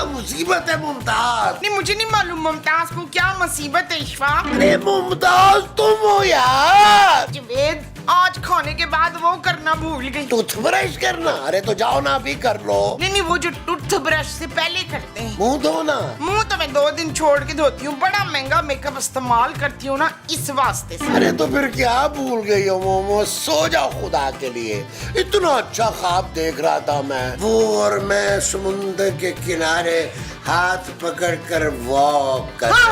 मुसीबत है मुमताज? नहीं मुझे नहीं मालूम मुमताज को क्या मुसीबत है इशफाक। अरे मुमताज तुम हो यार। जुबेद आज खाने के बाद वो करना भूल गई। टूथब्रश करना? अरे तो जाओ ना अभी कर लो। नहीं वो जो टूथब्रश से पहले करते हैं। मुंह धोना? मुंह तो मैं 2 दिन छोड़ के धोती हूँ, बड़ा महंगा मेकअप इस्तेमाल करती हूँ ना इस वास्ते से। अरे तो फिर क्या भूल गई हो मोमो? सो जाओ खुदा के लिए, इतना अच्छा ख्वाब देख रहा था मैं, वो और मैं समुद्र के किनारे हाथ पकड़ कर वॉक कर। हाँ,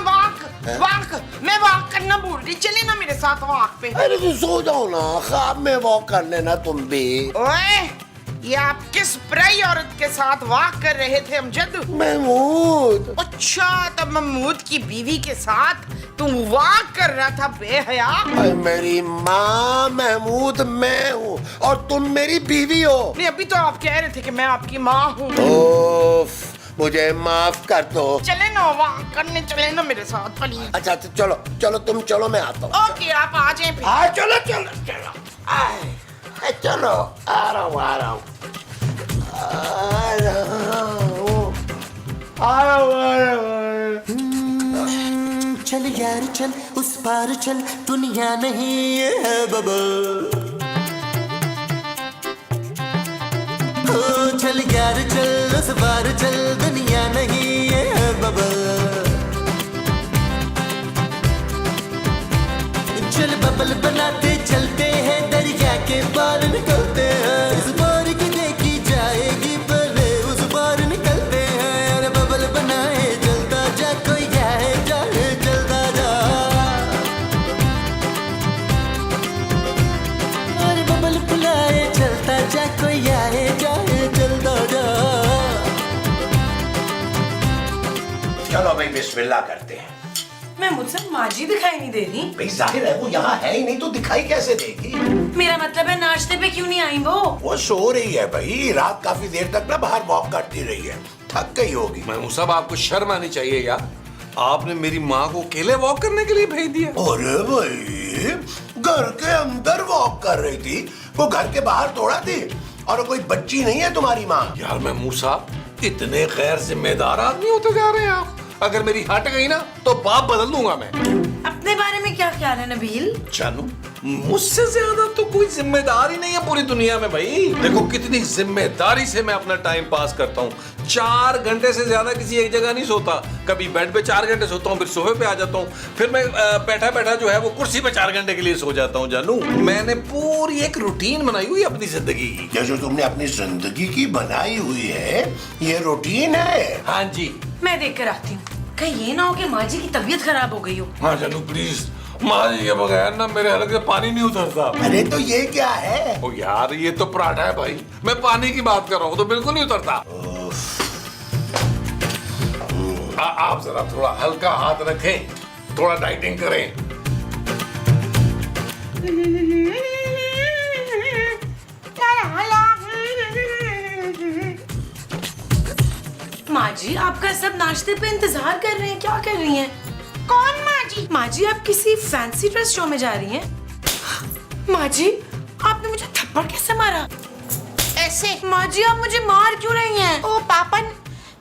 वॉक मैं वॉक करना भूल गई, चले ना मेरे साथ वॉक पे। अरे तो सो जाओ ना, ख्वाब में वॉक कर लेना तुम भी। ओए ये आप किस पराई औरत के साथ वॉक कर रहे थे अमजद? महमूद। अच्छा तब महमूद की बीवी के साथ तुम वॉक कर रहा था बेहया? मेरी माँ महमूद मैं हूँ और तुम मेरी बीवी हो। नहीं अभी तो आप कह रहे थे कि मैं आपकी माँ हूँ। ओफ, मुझे माफ कर दो। चले ना वॉक करने, चले ना मेरे साथ प्लीज। अच्छा चलो चलो तुम चलो, मैं आता हूँ। ओके आप आ जाए फिर। हाँ चलो चलो चलो चलो, आ रहा हूँ आ रहा हूँ आ रहा हूँ। चल यार चल उस पार चल, दुनिया नहीं है बबल। ओ चल यार चल उस पार चल, दुनिया नहीं है बबल। चल बबल बनाते चलते हैं, दरिया के पार निकलते हैं। इस बार की देखी जाएगी पहले उस बार निकलते हैं। अरे बबल बनाए चलता जा, कोई जाए जाए चलता जा। अरे बबल बुलाए चलता जा, कोई आए जाए चलता जा। चलो भाई बिस्मिल्लाह करते हैं। मैं मुझसे माजी दिखाई नहीं दे रही। भाई जाहिर है वो यहाँ है ही नहीं, तो दिखाई कैसे देगी? मेरा मतलब है नाश्ते पे क्यों नहीं आई वो सो रही है भाई, रात काफी देर तक ना बाहर वॉक करती रही है, थक गई होगी। महमूद साहब आपको शर्म आनी चाहिए यार, आपने मेरी माँ को अकेले वॉक करने के लिए भेज दिया। अरे भाई घर के अंदर वॉक कर रही थी, वो घर के बाहर थोड़ा थी, और कोई बच्ची नहीं है तुम्हारी माँ। यार महमूद साहब इतने गैर जिम्मेदार आदमी होते जा रहे हैं आप। अगर मेरी हट गई ना तो बाप बदल दूंगा मैं। अपने बारे में क्या ख्याल है नबील? जानू मुझसे ज्यादा तो कोई जिम्मेदार ही नहीं है पूरी दुनिया में भाई। देखो कितनी जिम्मेदारी से मैं अपना टाइम पास करता हूँ, 4 घंटे से ज्यादा किसी एक जगह नहीं सोता। कभी बेड पे 4 घंटे सोता हूँ, फिर सोफे पे आ जाता हूँ, फिर मैं बैठा बैठा जो है वो कुर्सी पे 4 घंटे के लिए सो जाता हूँ। जानू मैंने पूरी एक रूटीन बनाई हुई अपनी जिंदगी की। ये जो तुमने अपनी जिंदगी की बनाई हुई है ये रूटीन है? हाँ जी। मैं देख कर आती हूँ, कहीं ये ना हो कि माँ जी की तबीयत खराब हो गई हो। हाँ जानू प्लीज, माँ जी के बगैर ना मेरे हलक से पानी नहीं उतरता। अरे तो ये क्या है? ओ यार ये तो पराठा है भाई, मैं पानी की बात कर रहा हूँ तो बिल्कुल नहीं उतरता। आप जरा थोड़ा हल्का हाथ रखें, थोड़ा डाइटिंग करें। माँ जी आपका सब नाश्ते पे इंतजार कर रहे हैं, क्या कर रही हैं? कौन माँ जी? माँ जी आप किसी फैंसी ड्रेस शो में जा रही हैं? माँ जी आपने मुझे थप्पड़ कैसे मारा? ऐसे? माँ जी आप मुझे मार क्यों रही हैं? ओ पापन,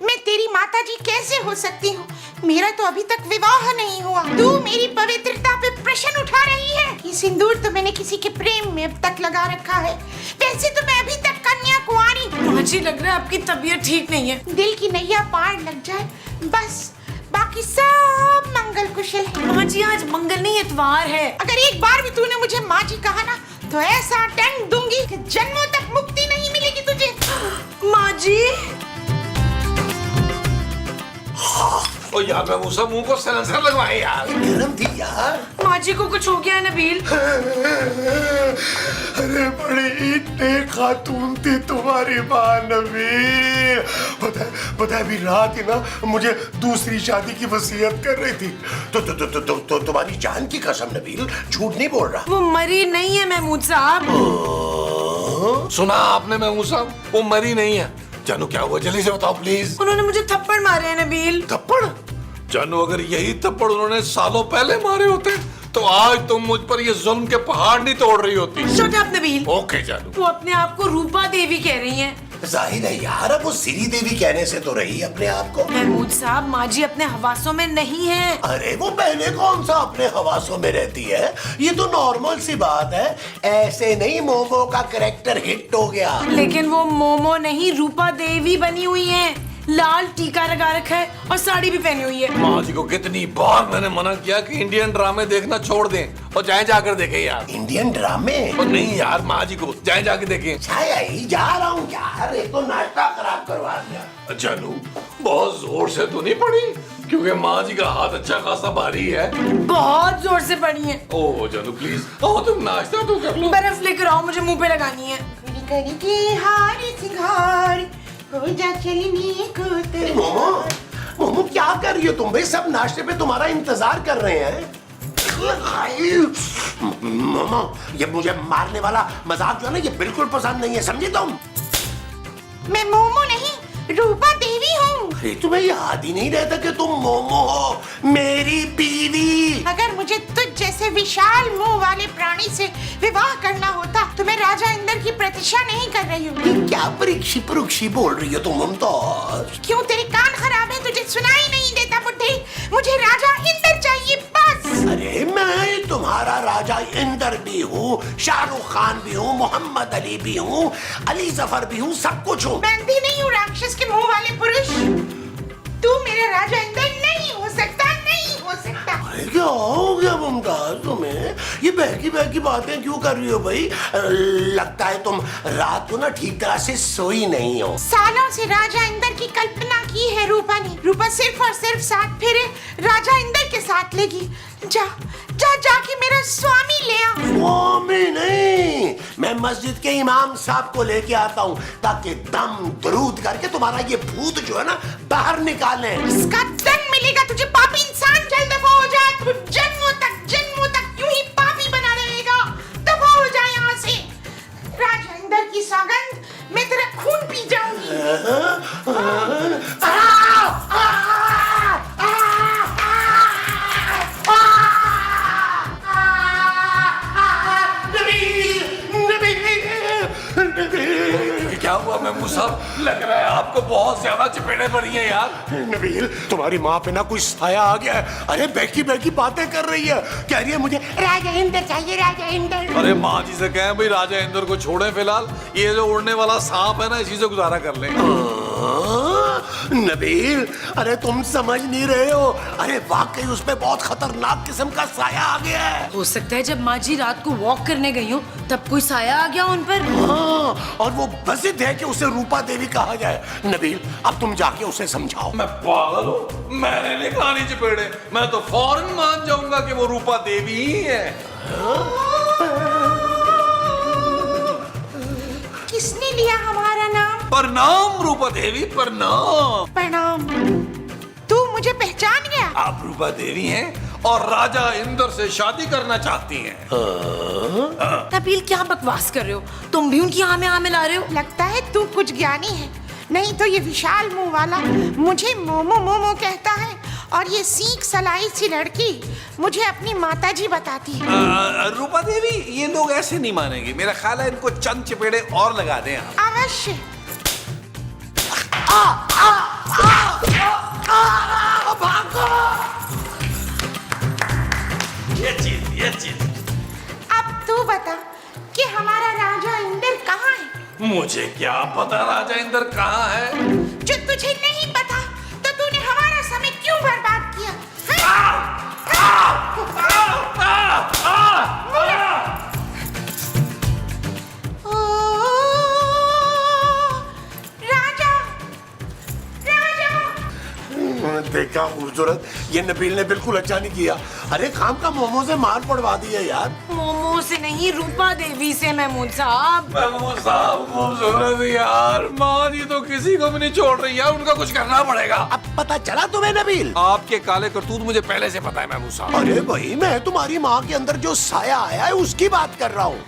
मैं तेरी माता जी कैसे हो सकती हूँ? मेरा तो अभी तक विवाह नहीं हुआ, तू मेरी पवित्रता पे प्रश्न उठा रही है। ये सिंदूर तो मैंने किसी के प्रेम में अब तक लगा रखा है, वैसे तो मैं अभी तक कन्या कुंवारी। माँ जी लग रहा है आपकी तबीयत ठीक नहीं है। दिल की नैया पार लग जाए बस, बाकी सब मंगल कुशल है। माँ जी आज मंगल नहीं इतवार है। अगर एक बार भी तूने मुझे माँ जी कहा ना तो ऐसा डंड दूंगी कि जन्मों तक मुक्ति नहीं मिलेगी तुझे। माँ जी ओ यार मैं मुझसे मुंह को सैलेंसर लगवाए यार। गर्म थी यार। माँ जी को कुछ हो गया है नबील? अरे बड़ी नेक खातून थी तुम्हारी माँ नबील। पता है अभी रात ही ना मुझे दूसरी शादी की वसीयत कर रही थी। तो तुम्हारी जान की कसम नबील, झूठ नहीं बोल रहा। वो मरी नहीं है महमूद साहब। सुना आपने महमूद साहब, वो मरी नहीं है। जानू क्या हुआ जल्दी से बताओ प्लीज। उन्होंने मुझे थप्पड़ मारे हैं नबील। थप्पड़? जानू अगर यही थप्पड़ उन्होंने सालों पहले मारे होते तो आज तुम मुझ पर ये जुल्म के पहाड़ नहीं तोड़ रही होती। Shut up Nabeel. ओके जानू। वो अपने आप को रूपा देवी कह रही हैं। जाहिर है यार, अब वो श्री देवी कहने से तो रही अपने आप को। महमूद साहब, माँ जी अपने हवासों में नहीं है। अरे वो पहले कौन सा अपने हवासों में रहती है, ये तो नॉर्मल सी बात है। ऐसे नहीं मोमो का कैरेक्टर हिट हो गया। लेकिन वो मोमो नहीं, रूपा देवी बनी हुई है। लाल टीका लगा रखा है और साड़ी भी पहनी हुई है। माँ जी को कितनी बार मैंने मना किया कि इंडियन ड्रामे देखना छोड़ दें और जाए जाकर देखें यार। इंडियन ड्रामे? और नहीं यार, माँ जी को जाए जाके देखें। छाया ही जा रहा हूँ यार, ये तो नाश्ता खराब करवा दिया। जानू, बहुत जोर से तो नहीं पड़ी क्योंकि माँ जी का हाथ अच्छा खासा भारी है। बहुत जोर से पड़ी है। ओह जानू प्लीज आओ, तुम नाश्ता तो कर लो। बर्फ लेकर आओ, मुझे मुंह पे लगानी है। करके हारी सिंगार हो जा चलने को मोमो, मोमो क्या कर रही हो तुम भाई? सब नाश्ते पे तुम्हारा इंतजार कर रहे हैं। मोमो, ये मुझे मारने वाला मजाक जो है ना, ये बिल्कुल पसंद नहीं है, समझे तुम? मैं मोमो नहीं, रूपा देवी हूँ। अरे तुम्हें याद ही नहीं रहता कि तुम मोमो हो, मेरी बीवी। अगर मुझे तुझ जैसे विशाल मुंह वाले प्राणी से विवाह करना होता तो मैं राजा इंद्र की प्रतीक्षा नहीं कर रही हूँ। क्या परीक्षी परुक्षी बोल रही हो तुम मुमताज? क्यों, तेरे कान खराब है? तुझे सुनाई नहीं देता बुड्ढे? मुझे राजा इंद्र चाहिए बस। अरे मैं तुम्हारा राजा इंद्र भी हूँ, शाहरुख खान भी हूँ, मोहम्मद अली भी हूँ, अली जफर भी हूँ, सब कुछ हूँ। मैं अंधी नहीं हूँ राक्षस के मुंह वाले पुरुष। तू मेरा राजा इंद्र नहीं हो सकता, नहीं हो सकता। अरे क्या हो गया मुमताज तुम्हें? ये बहकी बातें क्यों कर रही हो भाई? लगता है तुम रात को ना ठीक तरह से सोई नहीं हो। सालों से राजा इंद्र की कल्पना की है रूपा ने। रूपा सिर्फ और सिर्फ 7 फेरे राजा इंद्र के साथ लेगी। जा जा जाके मेरा स्वामी ले आ। स्वामी नहीं, मैं मस्जिद के इमाम साहब को लेके आता हूँ ताकि दम दरूद करके तुम्हारा ये भूत जो है ना बाहर निकाले। इसका दंड मिलेगा तुझे पापी इंसान। चल दफा हो जा, तू जन्मों तक यूं ही पापी बना रहेगा। दफा हो जा यहाँ से। राजा इंद्र की सौगंध, मैं तेरा खून पी जाऊंगी। क्या हुआ महमूद साहब? लग रहा है आपको बहुत ज्यादा चपेड़े पड़ी हैं यार। नबील, तुम्हारी माँ पे ना कुछ साया आ गया है। अरे बहकी बातें कर रही है, कह रही है मुझे राजा इंद्र चाहिए, राजा इंद्र। अरे माँ जी से कहें भाई राजा इंद्र को छोड़ें फिलहाल, ये जो उड़ने वाला सांप है ना इसी से गुजारा कर लें। नबील, अरे तुम समझ नहीं रहे हो। अरे वाकई उस पे बहुत खतरनाक किस्म का साया आ गया है। हो सकता है जब माँ जी रात को वॉक करने गई हो तब कोई साया आ गया उन पर। हाँ, और वो बसित है कि उसे रूपा देवी कहा जाए। नबील, अब तुम जाके उसे समझाओ। मैं पागल हूँ? मैंने नहीं खानी चपेड़े, मैं तो फौरन मान जाऊंगा कि वो रूपा देवी ही है। किसने लिया हमारा नाम? प्रणाम रूपा देवी, प्रणाम। प्रणाम। तू मुझे पहचान गया? आप रूपा देवी हैं और राजा इंद्र से शादी करना चाहती हैं। नबील, क्या बकवास कर रहे हो? तुम भी उनकी आमे आमे ला रहे हो। लगता है तू कुछ ज्ञानी है, नहीं तो ये विशाल मुंह वाला मुझे मोमो मोमो कहता है और ये सीख सलाई सी लड़की मुझे अपनी माताजी बताती है। रूपा देवी, ये लोग ऐसे नहीं मानेंगे। मेरा ख्याल है इनको चंद चपेड़े और लगा दें आप। अवश्य। ये चीज अब तू बता कि हमारा राजा इंद्र कहाँ है? मुझे क्या पता राजा इंद्र कहाँ है। जो तुझे नहीं पता तो तूने हमारा समय क्यों बर्बाद किया? ओ, राजा, राजा। देखा खूबसूरत, ये नबील ने बिल्कुल अच्छा नहीं किया। अरे काम का मोमो से मार पड़वा दिया यार। मोमो से नहीं, रूपा देवी से महमूद साहब। महमूद साहब खूबसूरत यार, माँ जी तो किसी को भी नहीं छोड़ रही यार, उनका कुछ करना पड़ेगा। अब पता चला तुम्हें नबील? आपके काले करतूत मुझे पहले से पता है महमूद साहब। अरे भाई, मैं तुम्हारी माँ के अंदर जो साया आया है उसकी बात कर रहा हूँ।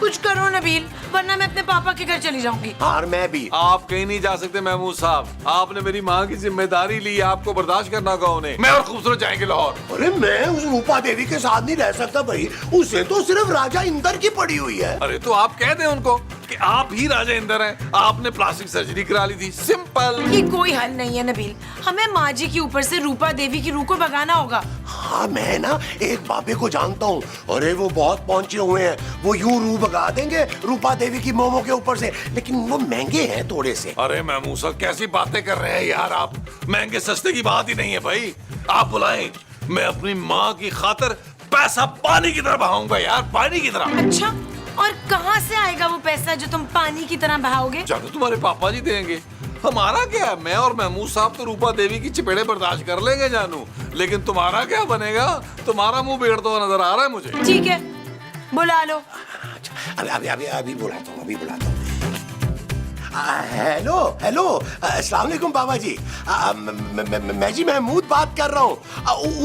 कुछ करो नबील, वरना मैं अपने पापा के घर चली जाऊंगी। और मैं भी। आप कहीं नहीं जा सकते महमूद साहब, आपने मेरी माँ की जिम्मेदारी ली, आपको बर्दाश्त करना होगा उन्हें। मैं और खूबसूरत जाएंगे लाहौर। अरे मैं उस रूपा देवी के साथ नहीं रह सकता भाई, उसे तो सिर्फ राजा इंद्र की पड़ी हुई है। अरे तो आप कह दें उनको कि आप ही राजा इंदर हैं, आपने प्लास्टिक सर्जरी करा ली थी, सिंपल। ये कोई हल नहीं है नबील, हमें माँ जी के ऊपर से रूपा देवी की रूह को भगाना होगा। हाँ मैं ना एक बाबे को जानता हूँ, अरे वो बहुत पहुंचे हुए हैं, वो यूं रूह भगा देंगे रूपा देवी की मोमो के ऊपर से, लेकिन वो महंगे हैं थोड़े से। अरे महमूद साहब कैसी बातें कर रहे हैं यार आप, महंगे सस्ते की बात ही नहीं है भाई। आप बुलाएं, मैं अपनी माँ की खातिर पैसा पानी की तरह बहाऊंगा यार, पानी की तरह। अच्छा, और कहाँ से आएगा वो पैसा जो तुम पानी की तरह बहाओगे? जानू तुम्हारे पापा जी देंगे, हमारा क्या है? मैं और महमूद साहब तो रूपा देवी की चपेड़े बर्दाश्त कर लेंगे जानू, लेकिन तुम्हारा क्या बनेगा? तुम्हारा मुंह बिगड़ता हुआ नजर आ रहा है मुझे। ठीक है, बुला लो। अभी बुलाता हूँ, अभी बुलाता हूँ। हेलो हेलो, अस्सलाम वालेकुम बाबा जी। मैं जी महमूद बात कर रहा हूँ।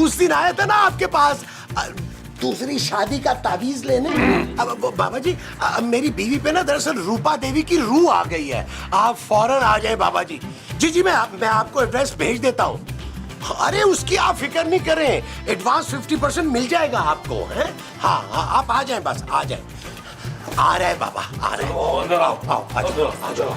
उस दिन आया था ना आपके पास दूसरी शादी का तावीज लेने। अब बाबा जी, मेरी बीवी पे ना दरअसल रूपा देवी की रूह आ गई है, आप फौरन आ जाए बाबा जी। जी जी, मैं आपको एड्रेस भेज देता हूँ। अरे उसकी आप फिक्र नहीं करें, एडवांस 50% मिल जाएगा आपको, हैं? हाँ हाँ, आप आ जाएं, बस आ जाएं। आ रहे बाबा, आ रहे। आओ, आ जाओ।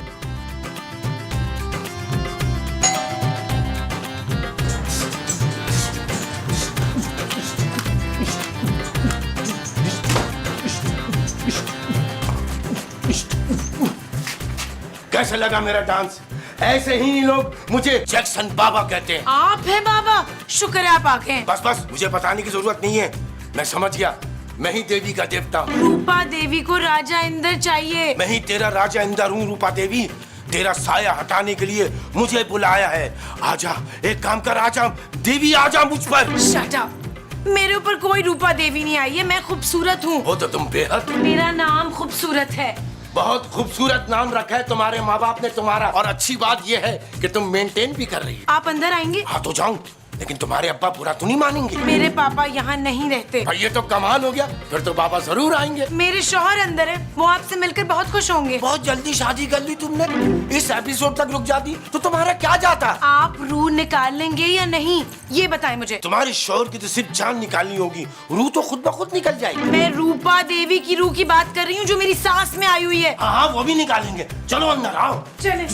कैसे लगा मेरा डांस? ऐसे ही लोग मुझे जैक्सन बाबा कहते हैं। आप हैं बाबा, शुक्र है आप आ गए। बस बस, मुझे बताने की जरूरत नहीं है, मैं समझ गया। मैं ही देवी का देवता हूँ। रूपा देवी को राजा इंदर चाहिए। मैं ही तेरा राजा इंदर हूँ रूपा देवी, तेरा साया हटाने के लिए मुझे बुलाया है। आजा, एक काम कर, आजा देवी, आजा मुझ पर। शट अप, मेरे ऊपर कोई रूपा देवी नहीं आई है, मैं खूबसूरत हूँ। वो तो तुम बेहद। मेरा नाम खूबसूरत है। बहुत खूबसूरत नाम रखा है तुम्हारे माँ बाप ने तुम्हारा, और अच्छी बात यह है कि तुम मेंटेन भी कर रही हो। आप अंदर आएंगे? हाँ तो जाऊं, लेकिन तुम्हारे अब्बा बुरा तो नहीं मानेंगे? मेरे पापा यहाँ नहीं रहते। भाई ये तो कमाल हो गया, फिर तो बाबा जरूर आएंगे। मेरे शौहर अंदर है, वो आपसे मिलकर बहुत खुश होंगे। बहुत जल्दी शादी कर ली तुमने, इस एपिसोड तक रुक जाती तो तुम्हारा क्या जाता। आप रूह निकाल लेंगे या नहीं, ये बताएं मुझे। तुम्हारे शौहर की तो सिर्फ जान निकालनी होगी, रूह तो खुद ब खुद निकल जाएगी। मैं रूपा देवी की रूह की बात कर रही हूँ जो मेरी सांस में आई हुई है। हाँ वो भी निकालेंगे, चलो अंदर आओ। चले।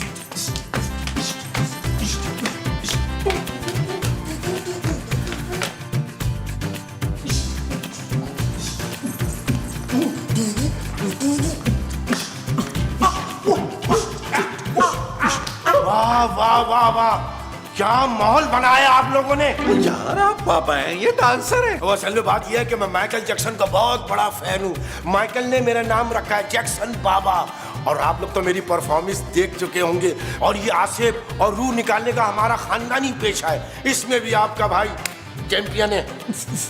वाह वाह वाह वाह, क्या माहौल बनाया आप लोगों ने। यार आप पापा हैं, ये डांसर है। वो असल में बात यह है कि मैं माइकल जैक्सन का बहुत बड़ा फैन हूँ। माइकल ने मेरा नाम रखा है जैक्सन बाबा, और आप लोग तो मेरी परफॉर्मेंस देख चुके होंगे। और ये आसिफ और रूह निकालने का हमारा खानदानी पेशा है, इसमें भी आपका भाई चैंपियन है।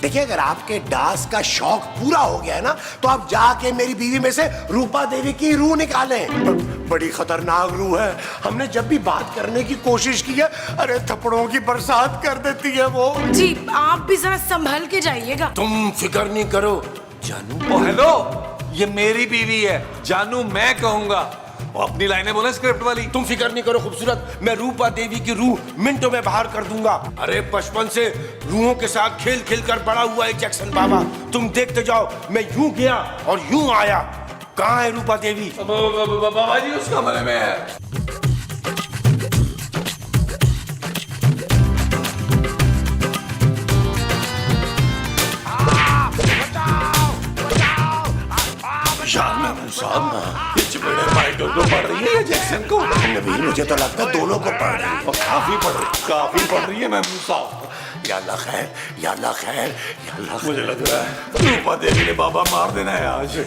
देखिए, अगर आपके डांस का शौक पूरा हो गया है ना, तो आप जाके मेरी बीवी में से रूपा देवी की रूह निकालें। बड़ी खतरनाक रूह है, हमने जब भी बात करने की कोशिश की है, अरे थप्पड़ों की बरसात कर देती है वो। जी, आप भी जरा संभल के जाइएगा। तुम फिक्र नहीं करो जानू। ओ हेलो, ये मेरी बीवी है जानू, मैं कहूंगा। वो अपनी लाइनें बोले स्क्रिप्ट वाली। तुम फिक्र नहीं करो खूबसूरत, मैं रूपा देवी की रूह मिनटों में बाहर कर दूंगा। अरे बचपन से रूहों के साथ खेल खेल कर बड़ा हुआ है जैक्सन बाबा, तुम देखते जाओ। मैं यूं गया और यूं आया। कहाँ है रूपा देवी? बाबा जी उस कमरे में है। ये चपेड़े माइकल को पड़ रही है या जैक्सन को? नबील, मुझे तो लगता है दोनों को पड़ रही है। और काफी पड़ रही है महमूद साहब। या अल्लाह खैर, या अल्लाह खैर, या अल्लाह खैर। मुझे लग रहा है रूपा देवी ने बाबा मार देना है आज।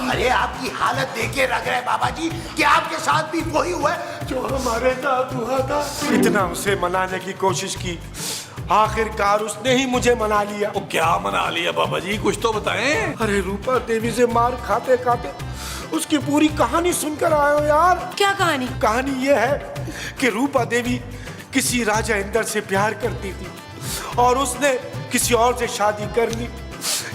अरे आपकी हालत देखे लग रहा है बाबा जी कि आपके साथ भी वही हुआ है जो हमारे साथ हुआ था। इतना उसे मनाने की कोशिश की, आखिरकार उसने ही मुझे मना लिया। वो क्या मना लिया बाबा जी, कुछ तो बताएं। अरे रूपा देवी से मार खाते खाते उसकी पूरी कहानी सुनकर आए हो यार। क्या कहानी? कहानी ये है कि रूपा देवी किसी राजा इंदर से प्यार करती थी और उसने किसी और से शादी कर ली।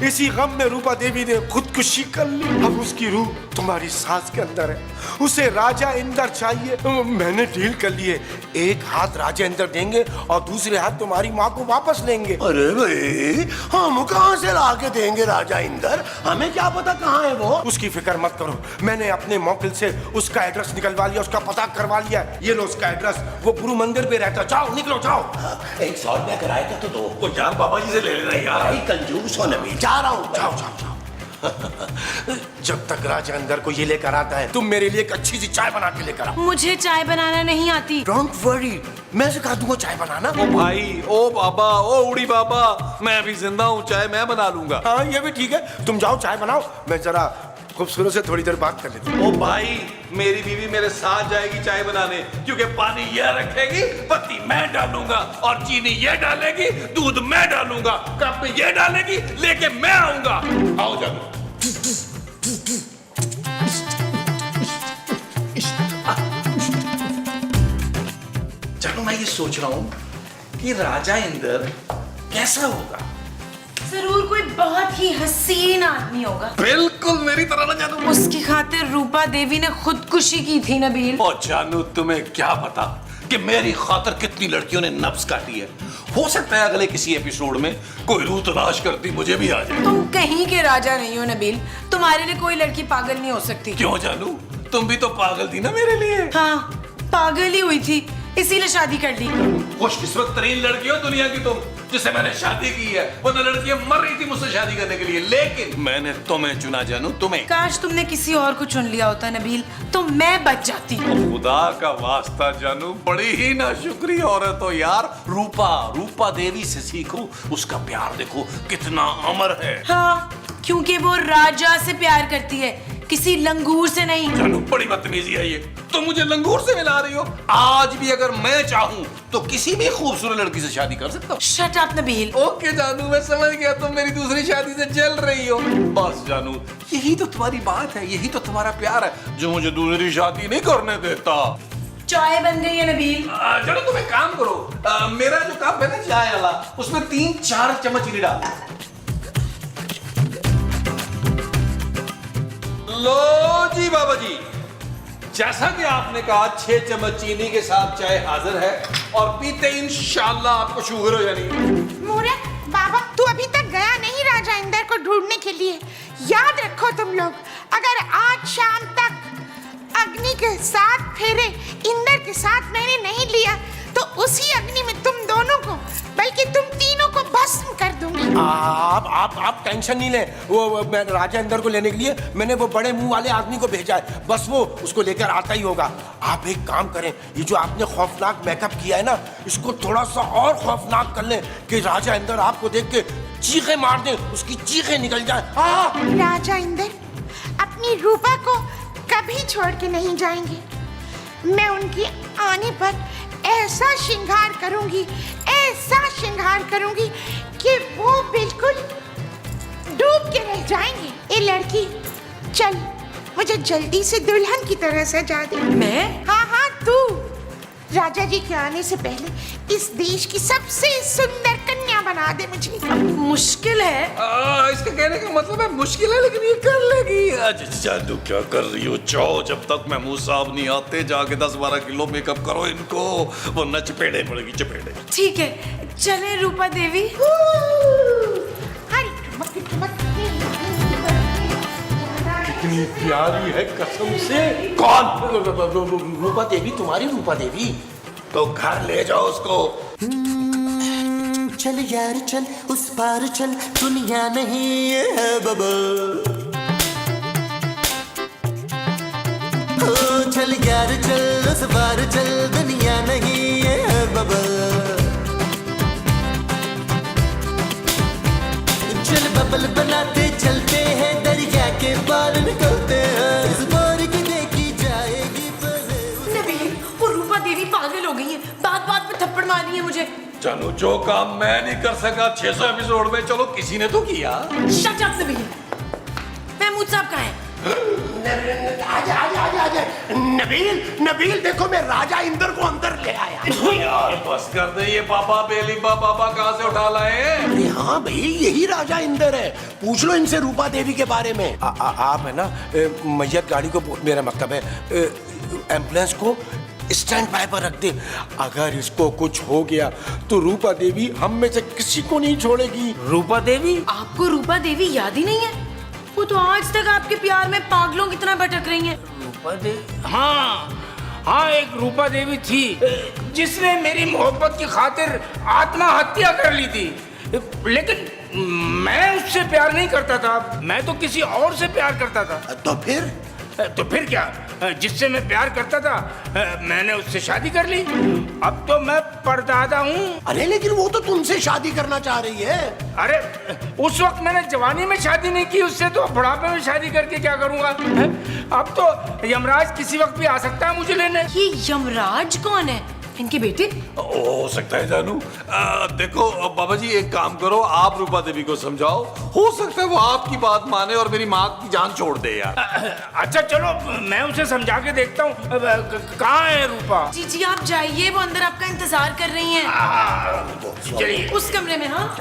इसी गम में रूपा देवी ने खुदकुशी कर ली। अब उसकी रूह तुम्हारी सास के अंदर है, उसे राजा इंदर चाहिए। मैंने डील कर ली है, एक हाथ राजा इंदर देंगे और दूसरे हाथ तुम्हारी माँ को वापस लेंगे। अरे भाई हम कहाँ से ला के देंगे राजा इंदर, हमें क्या पता कहाँ है वो। उसकी फिक्र मत करो, मैंने अपने मौकिल से उसका एड्रेस निकलवा लिया, उसका पता करवा लिया। ये लो उसका एड्रेस, वो गुरु मंदिर पे रहता। जाओ निकलो जाओ। 100 रुपया किराए का तो दो। को यार बाबा जी से ले लेना यार। भाई कंजूस हो नबी, जा रहा हूँ। जाओ जाओ जाओ। जब तक राजा अंदर को ये लेकर आता है, तुम मेरे लिए एक अच्छी सी चाय बना के लेकर आओ। मुझे चाय बनाना नहीं आती। डोंट वरी, मैं सिखा दूंगा चाय बनाना। ओ भाई, ओ बाबा, ओ उड़ी बाबा, मैं अभी जिंदा हूँ, चाय मैं बना लूंगा। हाँ ये भी ठीक है, तुम जाओ चाय बनाओ, मैं जरा खूबसूरत से थोड़ी देर बात कर लेता हूँ। ओ भाई, मेरी बीवी मेरे साथ जाएगी चाय बनाने, क्योंकि पानी यह रखेगी, पत्ती मैं डालूंगा, और चीनी ये डालेगी, दूध मैं डालूंगा, कप में ये डालेगी, लेके मैं आऊंगा। आओ जाओ। चलो मैं ये सोच रहा हूँ कि राजा इंदर कैसा होगा। जरूर कोई बहुत ही हसीन आदमी होगा। बिल्कुल मेरी तरह ना जानू। उसकी खातिर रूपा देवी ने खुदकुशी की थी नबील। और जानू तुम्हें क्या पता कि मेरी खातिर कितनी लड़कियों ने नब्ज काटी है। हो सकता है अगले किसी एपिसोड में कोई रूह तलाश करती मुझे भी आ जाए। तुम कहीं के राजा नहीं हो नबील, तुम्हारे लिए कोई लड़की पागल नहीं हो सकती। क्यों जानू, तुम भी तो पागल थी ना मेरे लिए। हाँ, पागल ही हुई थी, इसीलिए शादी कर ली। खुशकिस्मत तरीन लड़की हो दुनिया की तुम, जिससे मैंने शादी की है। वरना लड़कियां मर रही थी मुझसे शादी करने के लिए, लेकिन मैंने तुम्हें चुना जानू, तुम्हें। काश तुमने किसी और को चुन लिया होता नबील, तो मैं बच जाती। खुदा का वास्ता जानू, बड़ी ही नाशुक्री औरत हो यार। रूपा देवी से सीखो, उसका प्यार देखो कितना अमर है। हाँ, क्योंकि वो राजा से प्यार करती है, किसी लंगूर से नहीं। जानू बड़ी बदतमीजी है ये, तुम मुझे लंगूर से मिला रही हो। आज भी अगर मैं चाहूं तो किसी भी खूबसूरत लड़की से शादी कर सकता हूँ। Shut up Nabeel. ओके जानू, मैं समझ गया, तुम मेरी दूसरी शादी से जल रही हो। बस जानू, यही तो तुम्हारी बात है, यही तो तुम्हारा प्यार है जो मुझे दूसरी शादी नहीं करने देता। चाय बन गई है नबील। चलो तुम एक काम करो, मेरा जो कप है ना चाय वाला, उसमें 3-4 चम्मच चीनी डाल। लो जी बाबा जी, जैसा कि आपने कहा 6 चम्मच चीनी के साथ चाय हाजिर है, और पीते इंशाल्लाह आपको शुगर हो जानी। मूर्ख बाबा, तू अभी तक गया नहीं राजा इंदर को ढूंढने के लिए। याद रखो तुम लोग, अगर आज शाम तक अग्नि के 7 फेरे इंदर के साथ मैंने नहीं लिया, तो उसी अग्नि में तुम दोनों को, बल्कि तुम तीनों को भस्म कर दूंगी। आप टेंशन नहीं ले, वो मैं राजा इंदर को लेने के लिए मैंने वो बड़े मुंह वाले आदमी को भेजा है, बस वो उसको लेकर आता ही होगा। आप एक काम करें, ये जो आपने खौफनाक मेकअप किया है ना, इसको थोड़ा सा और खौफनाक कर लें कि राजा इंदर आपको देख के चीखें मार दे, उसकी चीखें निकल जाए। राजा इंदर अपनी रूपा को कभी छोड़ के नहीं जाएंगे। मैं उनके आने पर ऐसा श्रृंगार करूंगी कि वो बिल्कुल डूब के रह जाएंगे। ए लड़की, चल मुझे जल्दी से दुल्हन की तरह सजा दे। मैं? हाँ, तू राजा जी के आने से पहले इस देश की सबसे सुंदर कन्या बना दे मुझे। मुश्किल है। इसका कहने का मतलब है मुश्किल है, लेकिन ये कर लेगी। जानू क्या कर रही हो? जाओ, जब तक मैं मुंह साफ नहीं आते जाके 10-12 किलो मेकअप करो इनको, वरना चपेड़े पड़ेगी, चपेड़े। ठीक है, चले रूपा देवी। कितनी प्यारी है कसम से। कौन? रूपा देवी, तुम्हारी रूपा देवी। तो घर ले जाओ उसको। चल यार चल, उस पार चल, दुनिया नहीं है बबल। चल यार चल, उस पार चल, दुनिया नहीं है बबल। चल बबल बनाते चलते हैं, दरिया के पार निकलते हैं, इस बार की देखी जाएगी पहले। नबील, वो रूपा देवी पागल हो गई है, बात बात पे थप्पड़ मारी है मुझे। जानू, जो काम मैं नहीं कर सका 600 एपिसोड में, चलो किसी ने तो किया। Shut up Nabeel. महमूद साहब कहाँ हैं? आजा आजा आजा आजा, नबील नबील देखो मैं राजा इंद्र को अंदर ले आया। यार बस कर दे, ये बाबा बेलीबा बाबा कहाँ से उठा लाए हैं? अरे हाँ भाई यही राजा इंद्र है, पूछ लो इनसे रूपा देवी के बारे में। आप है ना मैयत गाड़ी को, मेरा मतलब है एम्बुलेंस को स्टैंड बाय पर रख दे। अगर इसको कुछ हो गया तो रूपा देवी हम में से किसी को नहीं छोड़ेगी। रूपा देवी? आपको रूपा देवी याद ही नहीं है? वो तो आज तक आपके प्यार में पागलों की तरह भटक रही हैं। रूपा देवी? हाँ एक रूपा देवी थी जिसने मेरी मोहब्बत की खातिर आत्महत्या कर ली थी, लेकिन मैं उससे प्यार नहीं करता था, मैं तो किसी और से प्यार करता था। तो फिर क्या, जिससे मैं प्यार करता था मैंने उससे शादी कर ली। अब तो मैं परदादा हूँ। अरे लेकिन वो तो तुमसे शादी करना चाह रही है। अरे उस वक्त मैंने जवानी में शादी नहीं की उससे, तो बुढ़ापे में शादी करके क्या करूँगा? अब तो यमराज किसी वक्त भी आ सकता है मुझे लेने। ये यमराज कौन है? इनके बेटे? हो सकता है जानू। देखो बाबा जी, एक काम करो, आप रूपा देवी को समझाओ, हो सकता है वो आपकी बात माने और मेरी माँ की जान छोड़ दे यार। अच्छा चलो मैं उसे समझा के देखता हूँ। कहाँ है रूपा? जी आप जाइए, वो अंदर आपका इंतजार कर रही हैं। चलिए उस कमरे में। हाँ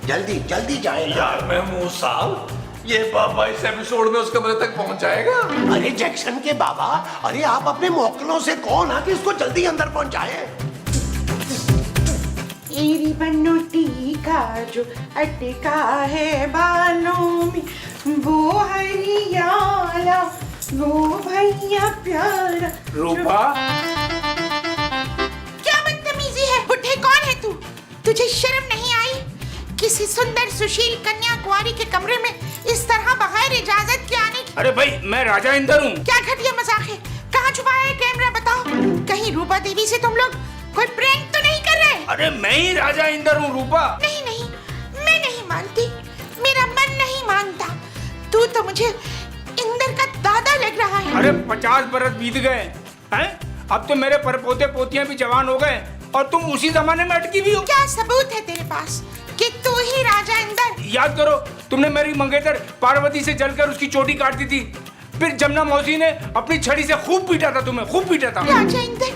जल्दी जल्दी जाए यार मैं मुँह साल, ये बाबा इस एपिसोड में उस कमरे तक पहुंच जाएगा। अरे जैक्सन के बाबा, अरे आप अपने मोहक्कलों से कहो ना कि इसको जल्दी अंदर पहुंचाए। तेरी बनोटी का जो अटका है बालों में, वो हरियाला वो भैया प्यारा। रूपा? क्या बदतमीजी है? बुढ़े कौन है तू? तुझे शर्म नहीं आई? किसी सुंदर सुशील कन्या कुंवारी के कमरे में इस तरह बगैर इजाजत के आने की? अरे भाई मैं राजा इंद्र हूँ। क्या घटिया मजाक है? कहाँ छुपाया है कैमरा, बताओ। कहीं रूपा देवी से तुम लोग कोई प्रैंक तो नहीं कर रहे? अरे मैं ही राजा इंद्र हूँ रूपा। नहीं नहीं, मैं नहीं मानती, मेरा मन नहीं मानता। तू तो मुझे इंद्र का दादा लग रहा है। अरे 50 बरस बीत गए हैं, अब तो मेरे परपोते पोतियां भी जवान हो गए और तुम उसी जमाने में अटकी भी हो। क्या सबूत है तेरे पास कि तू ही राजा इंद्र? याद करो, तुमने मेरी मंगेतर पार्वती से जलकर उसकी चोटी काट दी थी, फिर जमुना मौसी ने अपनी छड़ी से खूब पीटा था, तुम्हें खूब पीटा था। राजा इंद्र,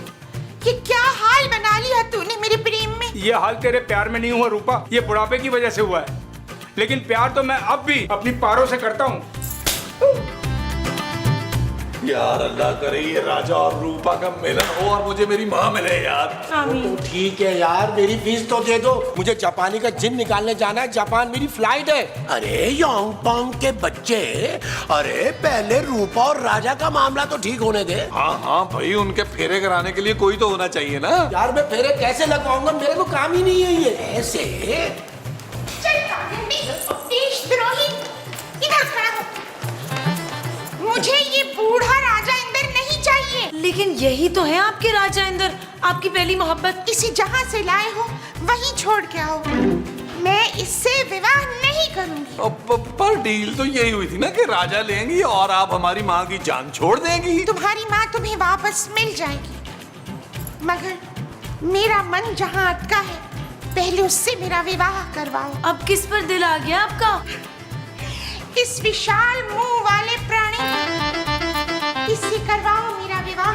ये क्या हाल बना लिया तूने मेरे प्रेम में? ये हाल तेरे प्यार में नहीं हुआ रूपा, ये बुढ़ापे की वजह से हुआ है, लेकिन प्यार तो मैं अब भी अपनी पारों से करता हूँ। यार अल्लाह करे ये राजा और रूपा का मिलन हो और मुझे मेरी माँ मिले यार। तो ठीक है यार, मेरी फीस तो दे दो, मुझे जापानी का जिन निकालने जाना है, जापान मेरी फ्लाइट है। अरे योंगपोंग के बच्चे, अरे पहले रूपा और राजा का मामला तो ठीक होने दे। हाँ भाई, उनके फेरे कराने के लिए कोई तो होना चाहिए ना। यार मैं फेरे कैसे लगवाऊंगा, मेरे को काम ही नहीं है ये। ऐसे चल कागंडी, देशद्रोही, इधर खड़ा हो। मुझे ये बूढ़ा राजा इंद्र नहीं चाहिए। लेकिन यही तो है आपके राजा इंद्र, आपकी पहली मोहब्बत। इसे जहाँ से लाए हो वहीं छोड़ के आओ। मैं इससे विवाह नहीं करूंगी। पर डील तो यही हुई थी ना कि राजा लेंगी और आप हमारी माँ की जान छोड़ देंगी। तुम्हारी माँ तुम्हें वापस मिल जाएगी, मगर मेरा मन जहाँ अटका है पहले उससे मेरा विवाह करवाओ। अब किस पर दिल आ गया आपका? इस विशाल मुंह वाले प्राणी, इससे करवाओ मेरा विवाह।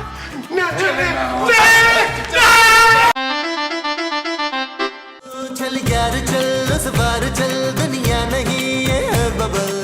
चल यार चल, उस बार चल, दुनिया नहीं ये है बबल।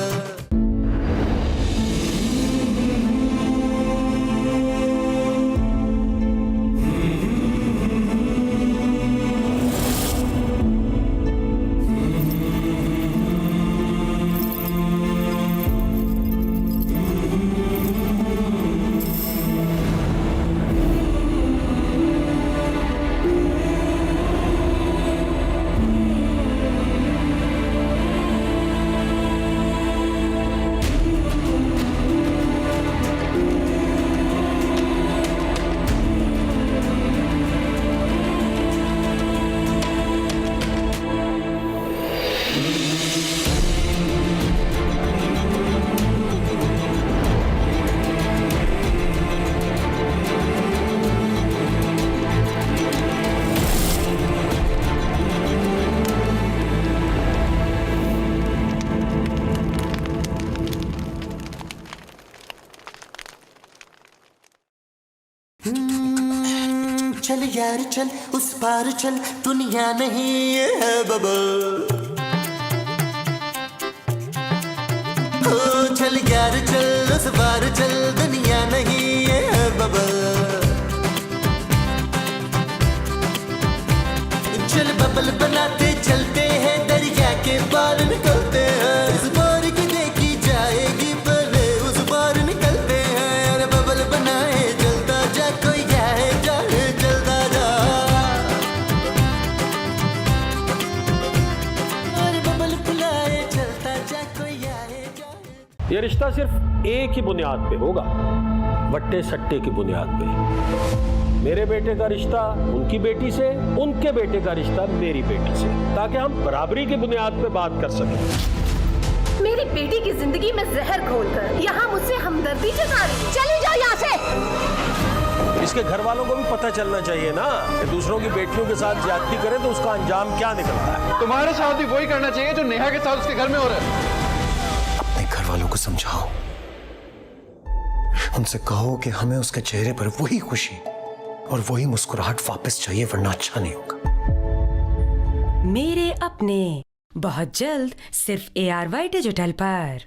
चल यार चल उस पार चल दुनिया नहीं है बबल ओ चल यार चल उस पार चल दुनिया नहीं है बबल चल बबल बनाते चलते हैं दरिया के पार निकलते हैं इस पार की देखी जाएगी पहले उस पार निकलते हैं अरे बबल बनाए चलता जा कोई जाए जाए चलता जा अरे बबल बुलाए चलता जा कोई आए जाए ये रिश्ता सिर्फ एक ही बुनियाद पे होगा, वट्टे सट्टे की बुनियाद पे। मेरे बेटे का रिश्ता उनकी बेटी से, उनके बेटे का रिश्ता मेरी बेटी से, ताकि हम बराबरी की बुनियाद पे बात कर सकें। मेरी बेटी की जिंदगी में जहर घोलकर यहाँ मुझसे हमदर्दी जता रही। चली जाओ यहाँ से। इसके घर वालों को भी पता चलना चाहिए ना कि दूसरों की बेटियों के साथ ज्यादती करे तो उसका अंजाम क्या निकलता है। तुम्हारे साथ भी वही करना चाहिए जो नेहा के साथ उसके घर में हो रहा है। अपने घर वालों को समझाओ, उनसे कहो कि हमें उसके चेहरे पर वही खुशी और वही मुस्कुराहट वापस चाहिए, वरना अच्छा नहीं होगा। मेरे अपने बहुत जल्द सिर्फ ARY डिजिटल पर।